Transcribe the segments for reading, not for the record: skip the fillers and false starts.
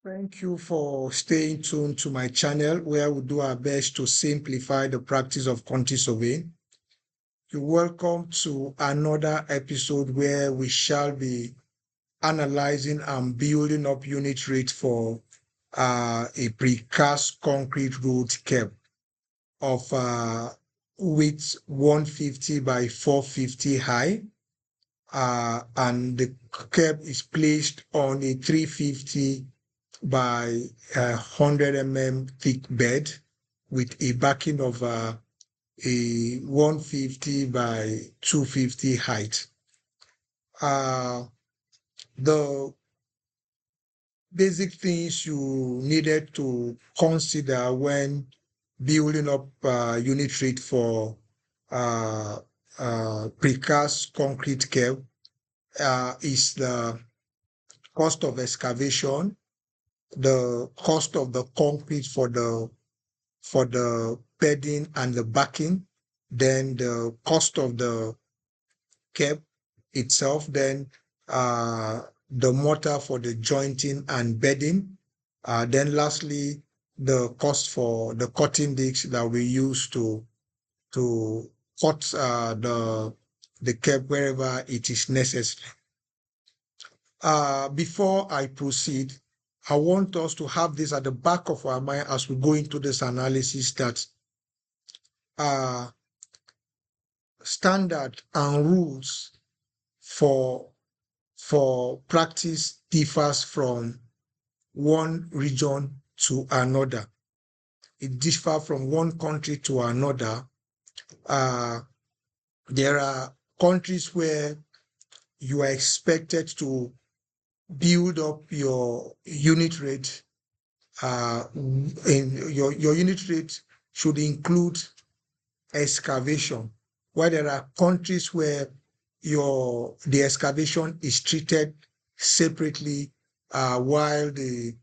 Thank you for staying tuned to my channel where we do our best to simplify the practice of quantity surveying. You're welcome to another episode where we shall be analyzing and building up unit rate for a precast concrete road kerb of width 150 by 450 high, and the kerb is placed on a 350 by 100 thick bed with a backing of a 150 by 250 height. The basic things you needed to consider when building up unit rate for precast concrete kerb is the cost of excavation, the cost of the concrete for the bedding and the backing, then the cost of the kerb itself, then the mortar for the jointing and bedding, then lastly the cost for the cutting discs that we use to cut the kerb wherever it is necessary. Before I proceed, I want us to have this at the back of our mind as we go into this analysis that standard and rules for practice differs from one region to another. It differs from one country to another. There are countries where you are expected to build up your unit rate. In your unit rate should include excavation, while there are countries where the excavation is treated separately, while the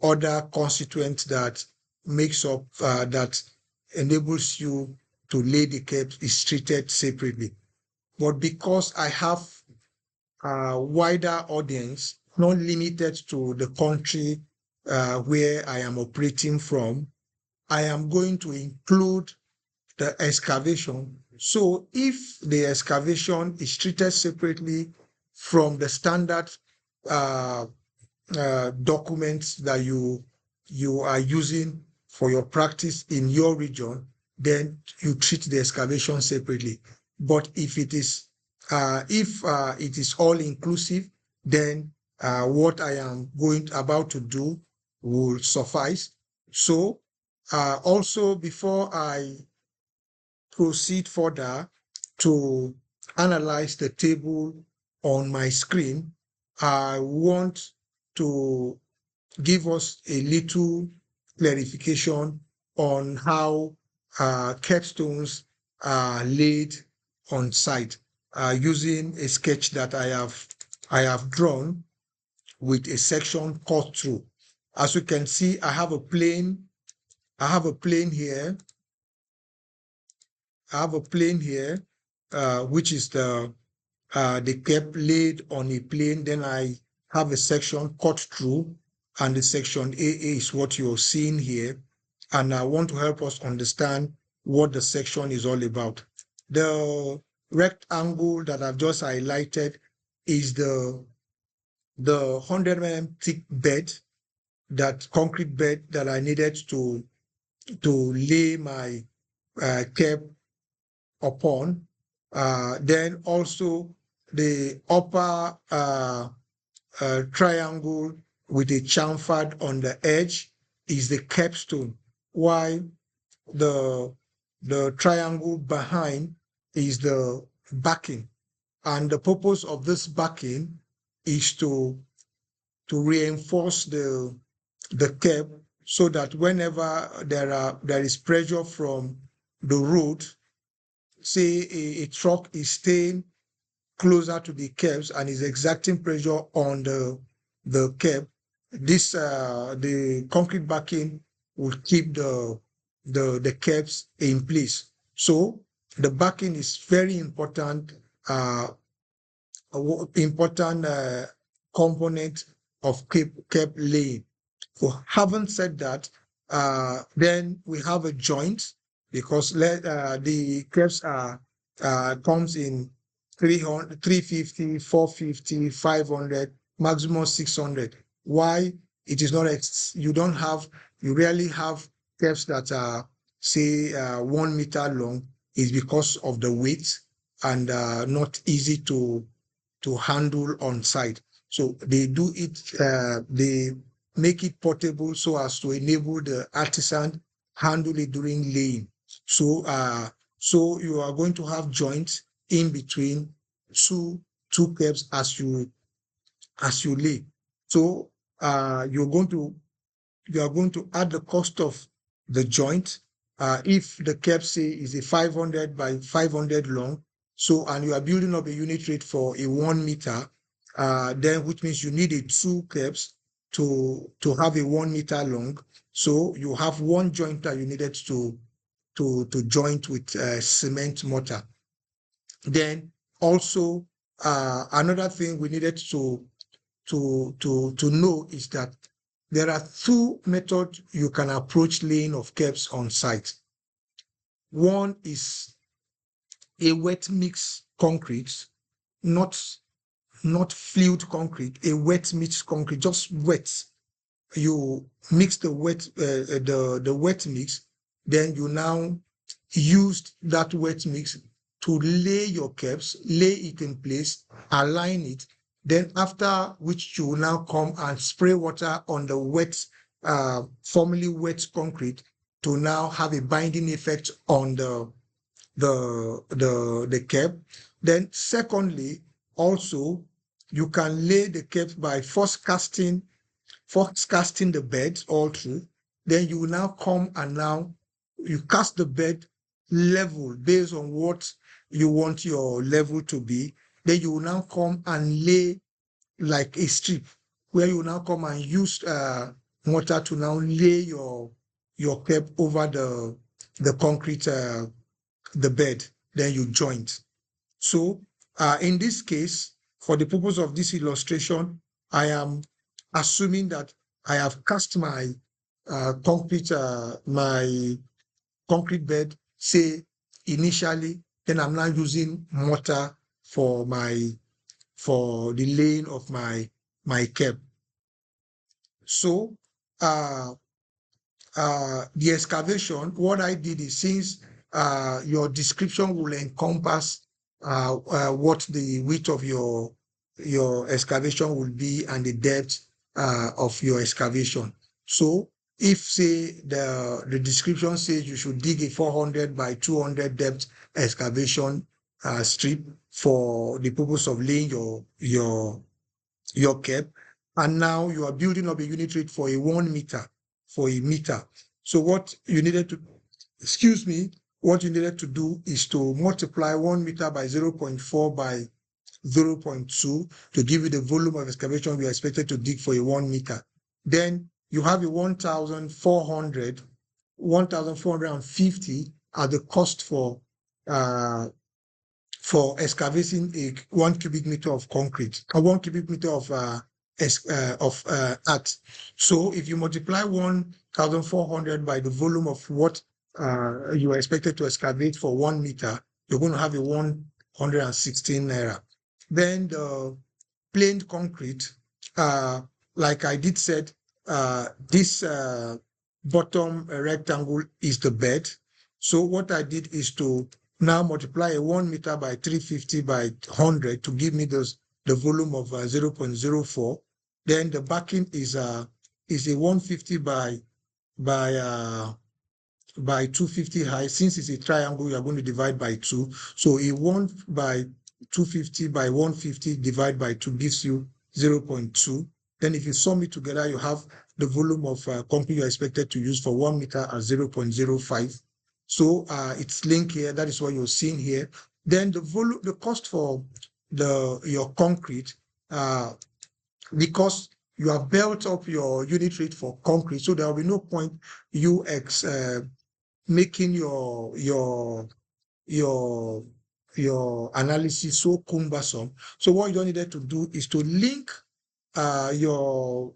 other constituent that makes up that enables you to lay the kerbs is treated separately. But because I have a wider audience, not limited to the country where I am operating from, I am going to include the excavation. So if the excavation is treated separately from the standard documents that you are using for your practice in your region, then you treat the excavation separately. But if it is all inclusive, then what I am about to do will suffice. So also, before I proceed further to analyze the table on my screen, I want to give us a little clarification on how capstones are laid on site using a sketch that I have drawn with a section cut through. As you can see, I have a plane here. I have a plane here, which is the kerb laid on a plane. Then I have a section cut through, and the section AA is what you're seeing here. And I want to help us understand what the section is all about. The rectangle that I've just highlighted is the 100 thick bed, that concrete bed that I needed to lay my kerb upon. Then also the upper triangle with a chamfered on the edge is the capstone, while the triangle behind is the backing. And the purpose of this backing is to reinforce the kerb, so that whenever there is pressure from the road, say a truck is staying closer to the kerbs and is exerting pressure on the kerb, this the concrete backing will keep the kerbs in place. So the backing is very important component of kerb laying. Having said that, then we have a joint because the Kerbs are comes in 300, 350, 450, 500, maximum 600. Why it is not? You rarely have Kerbs that are say 1 meter long, is because of the weight and not easy to handle on site. So they do it, they make it portable so as to enable the artisan handle it during laying. So you are going to have joints in between two Kerbs as you lay. So you are going to add the cost of the joint. If the Kerb say is a 500 by 500 long, so and you are building up a unit rate for a 1 meter, then which means you need a two Kerbs to have a 1 meter long. So you have one joint that you needed to joint with cement mortar. Then also another thing we needed to know is that there are two methods you can approach laying of Kerbs on site. One is a wet mix concrete, not fluid concrete, a wet mix concrete, just wet. You mix the wet mix, then you now use that wet mix to lay your Kerbs, lay it in place, align it. Then after which you will now come and spray water on the formerly wet concrete to now have a binding effect on the Kerb. Then secondly, also you can lay the Kerb by first casting the bed all through. Then you will now come and now you cast the bed level based on what you want your level to be. Then you will now come and lay like a strip, where you will now come and use mortar to now lay your Kerb over the concrete, the bed. Then you joint. So in this case, for the purpose of this illustration, I am assuming that I have cast my my concrete bed, say initially, then I'm now using mortar for the laying of my Kerb. So the excavation, what I did is, since your description will encompass what the width of your excavation will be and the depth of your excavation. So if say the description says you should dig a 400 by 200 depth excavation strip for the purpose of laying your Kerb, and now you are building up a unit rate for a 1 meter, for a meter. So what you needed to do is to multiply 1 meter by 0.4 by 0.2 to give you the volume of excavation we are expected to dig for a 1 meter. Then you have a 1,450 at the cost for excavating a 1 cubic meter of concrete, or 1 cubic meter of earth. So if you multiply 1,400 by the volume of what you are expected to excavate for 1 meter, you're going to have a 116 naira. Then the planed concrete, like I did said, this bottom rectangle is the bed. So what I did is to now multiply a 1 meter by 350 by 100 to give me the volume of 0.04. Then the backing is a 150 by 250 high. Since it's a triangle, you are going to divide by 2. So a 1 by 250 by 150 divided by 2 gives you 0.2. Then if you sum it together, you have the volume of concrete you're expected to use for 1 meter at 0.05. So it's linked here. That is what you're seeing here. Then the cost for your concrete, because you have built up your unit rate for concrete, so there will be no point you making your analysis so cumbersome. So what you don't need to do is to link your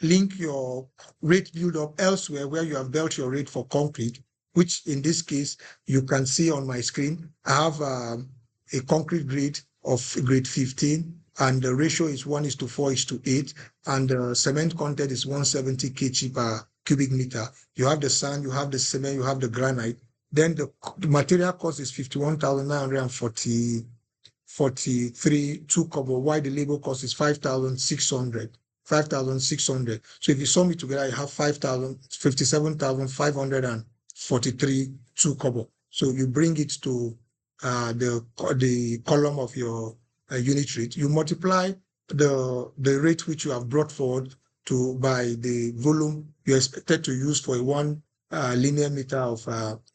link your rate build up elsewhere where you have built your rate for concrete, which in this case, you can see on my screen. I have a concrete grade of grade 15, and the ratio is 1:4:8, and the cement content is 170 kg per cubic meter. You have the sand, you have the cement, you have the granite. Then the material cost is 51,943 2 kobo, while the labor cost is 5,600. 5,600. So if you sum it together, you have 57,543 2 kobo. So you bring it to the column of your unit rate. You multiply the rate which you have brought forward to by the volume you expected to use for a 1 linear meter of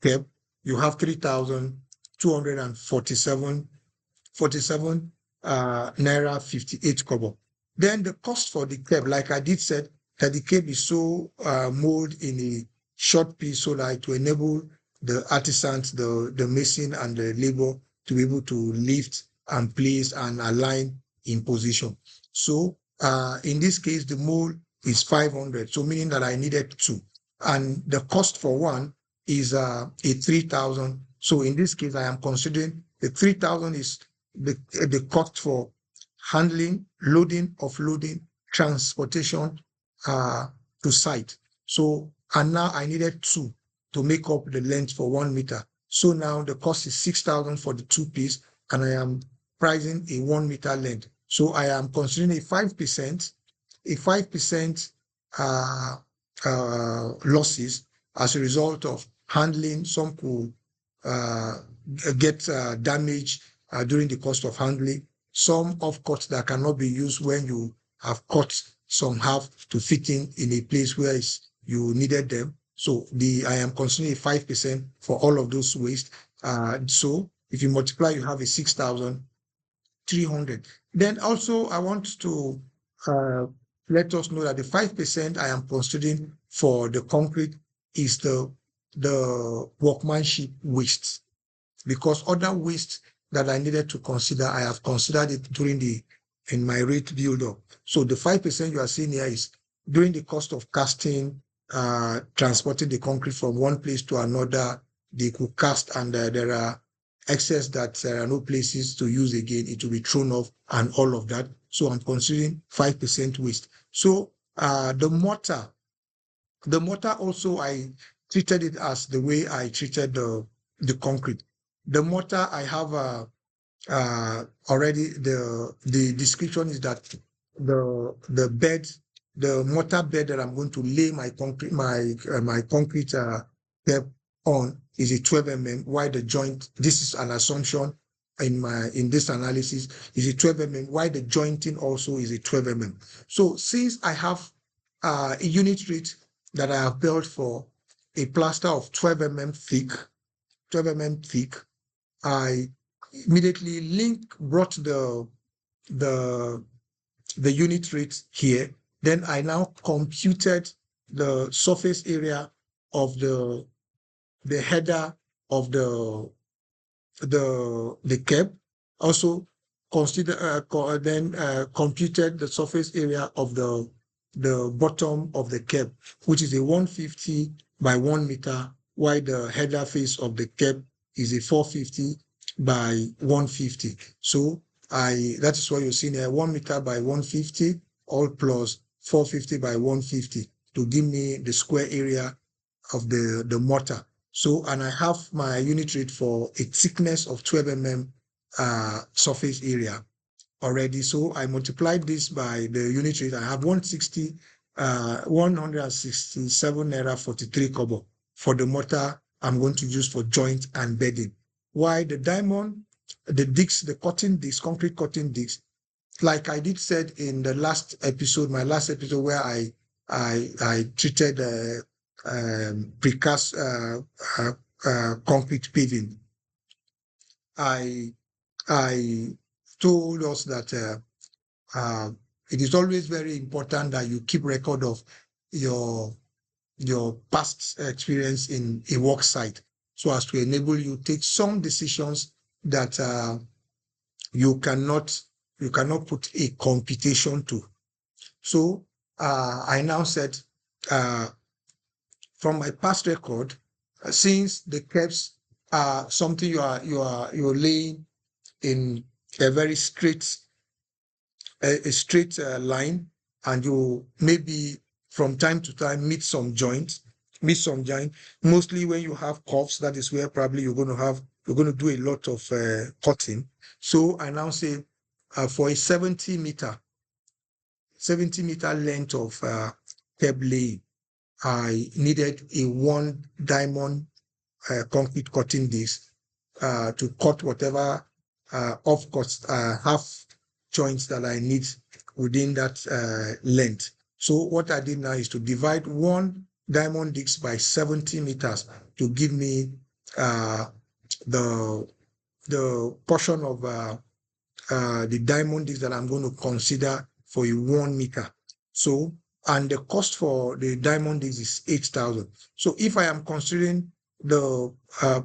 Kerb. You have 3,247 naira 58 kobo. Then the cost for the Kerb, like I did said, that the Kerb is so molded in a short piece so that to enable the artisans, the mason and the labor to be able to lift and place and align in position. So in this case, the mold is 500, so meaning that I needed 2. And the cost for one is a 3,000. So in this case, I am considering the 3,000 is the cost for handling, loading, offloading, transportation to site. So, and now I needed 2 to make up the length for 1 meter. So now the cost is 6,000 for the 2 piece, and I am pricing a 1 meter length. So I am considering a 5% losses as a result of handling. Some could get damage during the cost of handling. Some offcuts that cannot be used when you have cut some half to fit in a place where you needed them. So I am considering a 5% for all of those waste. So if you multiply, you have a 6,300. Then also I want to let us know that the 5% I am considering for the concrete is the workmanship waste, because other waste that I needed to consider, I have considered it in my rate build up. So the 5% you are seeing here is during the cost of casting, transporting the concrete from one place to another. They could cast and there are excess that there are no places to use again. It will be thrown off and all of that. So I'm considering 5% waste. So the mortar also, I treated it as the way I treated the concrete. The mortar, I have already the description is that the mortar bed that I'm going to lay my concrete step on is a 12 while the joint, this is an assumption in this analysis, is a 12 while the jointing also is a 12 So since I have a unit rate that I have built for a plaster of 12 thick, I immediately brought the unit rate here. Then I now computed the surface area of the header of the Kerb. Also consider computed the surface area of the bottom of the Kerb, which is a 150 by 1 meter, while the header face of the Kerb is a 450 by 150. So that is what you're seeing here, 1 meter by 150, all plus 450 by 150 to give me the square area of the mortar. So, and I have my unit rate for a thickness of 12 surface area already. So I multiplied this by the unit rate. I have 167 naira 43 kobo for the mortar I'm going to use for joint and bedding. Why the diamond, the discs, the cutting discs, concrete cutting discs, like I did said in the last episode, my last episode where I treated precast concrete paving, I told us that it is always very important that you keep record of your past experience in a work site, so as to enable you take some decisions that you cannot put a computation to. So I now said, from my past record, since the kerbs are something you're laying in a very straight line, and you maybe from time to time meet some joint. Mostly when you have coughs, that is where probably you're going to do a lot of cutting. So I now say, for a 70-meter length of kerb laying, I needed a 1 diamond concrete cutting disc to cut whatever half joints that I need within that length. So what I did now is to divide 1 diamond disc by 70 meters to give me the portion of the diamond disc that I'm going to consider for a 1 meter. So, and the cost for the diamond disc is 8,000. So if I am considering the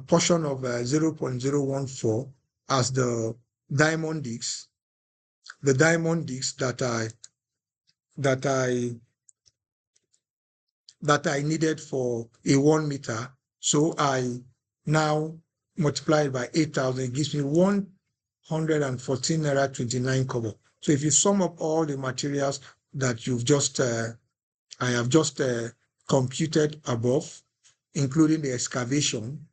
portion of 0.014 as the diamond disc that I needed for a 1 meter, so I now multiply it by 8,000. It gives me 114 naira 29 kobo. So if you sum up all the materials that I have just computed above, including the excavation,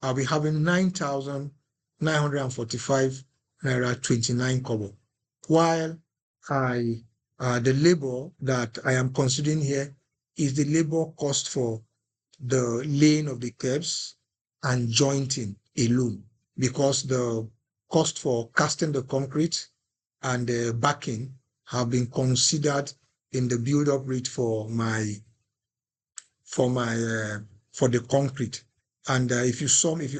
I'll be having 9,945 naira 29 kobo. While the labor that I am considering here is the labor cost for the laying of the kerbs and jointing alone, because the cost for casting the concrete and the backing have been considered in the build-up rate for the concrete. And if you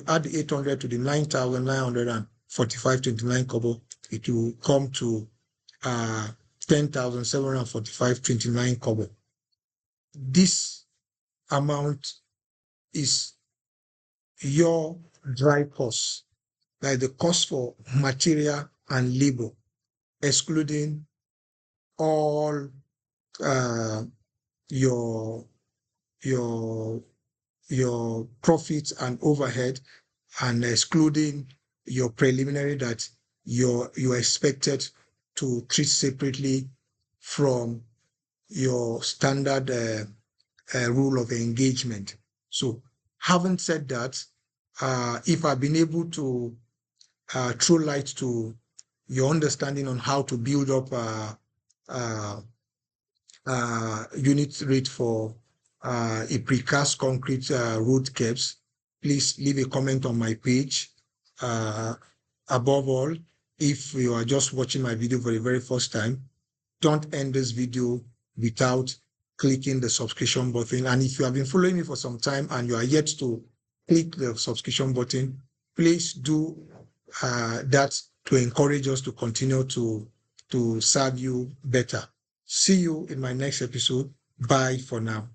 add the 800 to the 9,945.29 kobo, it will come to 10,745.29 kobo. This amount is your dry cost, like the cost for material and labor, excluding all your profits and overhead, and excluding your preliminary that you're expected to treat separately from your standard rule of engagement. So having said that, if I've been able to throw light to your understanding on how to build up unit rate for a precast concrete road kerbs, please leave a comment on my page. Above all, if you are just watching my video for the very first time, don't end this video without clicking the subscription button. And if you have been following me for some time and you are yet to click the subscription button, please do that to encourage us to continue to serve you better. See you in my next episode. Bye for now.